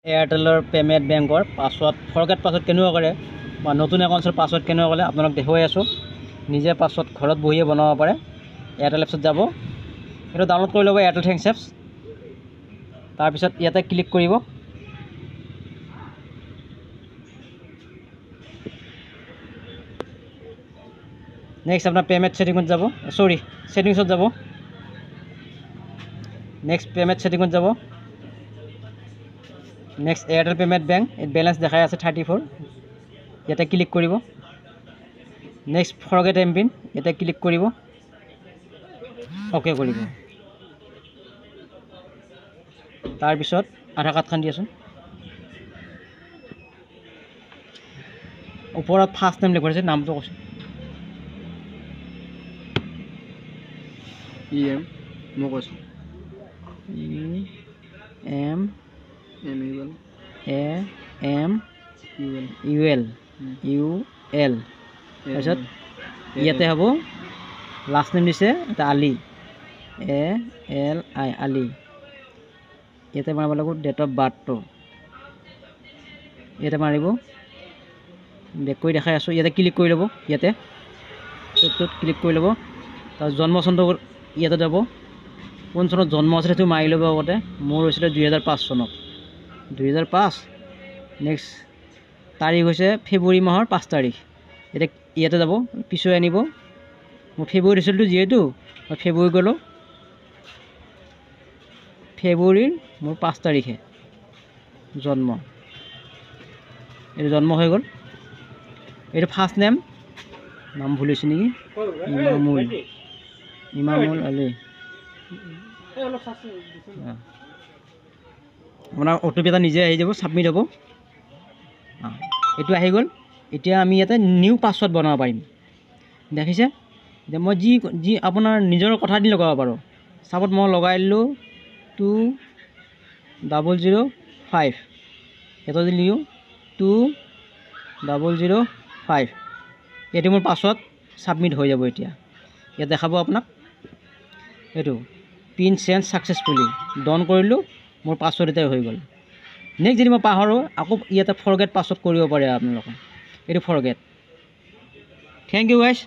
এয়াৰটেলৰ পেমেণ্ট বেংকৰ password forget password কেনেকুৱা কৰে বা নতুন একাউণ্টৰ পাছৱৰ্ড কেনেকুৱা কৰে আপোনাক দেখুৱাই আছোঁ। নিজে পাছৱৰ্ড ঘৰত বহিয়ে বনাব পাৰে। এয়াৰটেল এপছত যাব, এইটো ডাউনলোড কৰি ল'ব এয়াৰটেল থেংকছ এপছ। তাৰপিছত ইয়াতে ক্লিক কৰিব। নেক্সট আপোনাৰ পেমেণ্ট ছেটিঙত যাব, ছেটিংছত যাব। নেক্সট পেমেণ্ট ছেটিঙত যাব। নেক্সট এয়াৰটেল পেমেণ্ট বেংক, ইয়াত বেলেঞ্চ দেখাই আছে 34, ইয়াতে ক্লিক কৰিব। নেক্সট ফৰগেট এমপিন, ইয়াতে ক্লিক কৰিব, অ'কে কৰিব। তাৰপিছত আধাৰ কাৰ্ডখন দিয়াচোন। ওপৰত ফাৰ্ষ্ট নেম লিখা আছে, নামটো কৈছোঁ। মই কৈছোঁ EMAMUL তাৰপিছত ইয়াতে হ'ব লাষ্ট নেম দিছে এটা আলি, ALI আলি। ইয়াতে মাৰিব লাগিব ডেট অফ বাৰ্থটো, ইয়াতে মাৰিব। বেক কৰি দেখাই আছোঁ, ইয়াতে ক্লিক কৰি ল'ব। ইয়াতে চবটোত ক্লিক কৰি ল'ব। তাৰ জন্ম চনটো ইয়াতে যাব, কোন চনত জন্ম আছিলে সেইটো মাৰি ল'ব আগতে। মোৰ হৈছিলে 2005 চনত, 2005। নেক্সট তাৰিখ হৈছে ফেব্ৰুৱাৰী মাহৰ 5 তাৰিখ। ইয়াতে যাব, পিছুৱাই আনিব। মোৰ ফেব্ৰুৱাৰী হৈছিলতো, যিহেতু মই ফেব্ৰুৱাৰী গ'লোঁ। ফেব্ৰুৱাৰীৰ মোৰ 5 তাৰিখে জন্ম, এইটো জন্ম হৈ গ'ল। এইটো ফাৰ্ষ্ট নেম, নাম ভুল হৈছে নেকি, ইমামুল আলি। আপোনাৰ অ'টিপি এটা নিজে আহি যাব, ছাবমিট হ'ব। এইটো আহি গ'ল। এতিয়া আমি ইয়াতে নিউ পাছৱৰ্ড বনাব পাৰিম। দেখিছে যে মই যি আপোনাৰ নিজৰ কথা দি লগাব পাৰোঁ। চাপত মই লগাই দিলোঁ 2005, এটা দিলোঁ 2005। এইটো মোৰ পাছৱৰ্ড ছাবমিট হৈ যাব। এতিয়া ইয়াত দেখাব আপোনাক এইটো পিন চেঞ্জ ছাকচেছফুলি, ডন কৰিলোঁ। মোৰ পাছৱৰ্ড এটাই হৈ গ'ল। নেক্সট যদি মই পাহৰোঁ, আকৌ ইয়াতে ফৰগেট পাছৱৰ্ড কৰিব পাৰে আপোনালোকে। এইটো ফৰগেট। Thank U guys.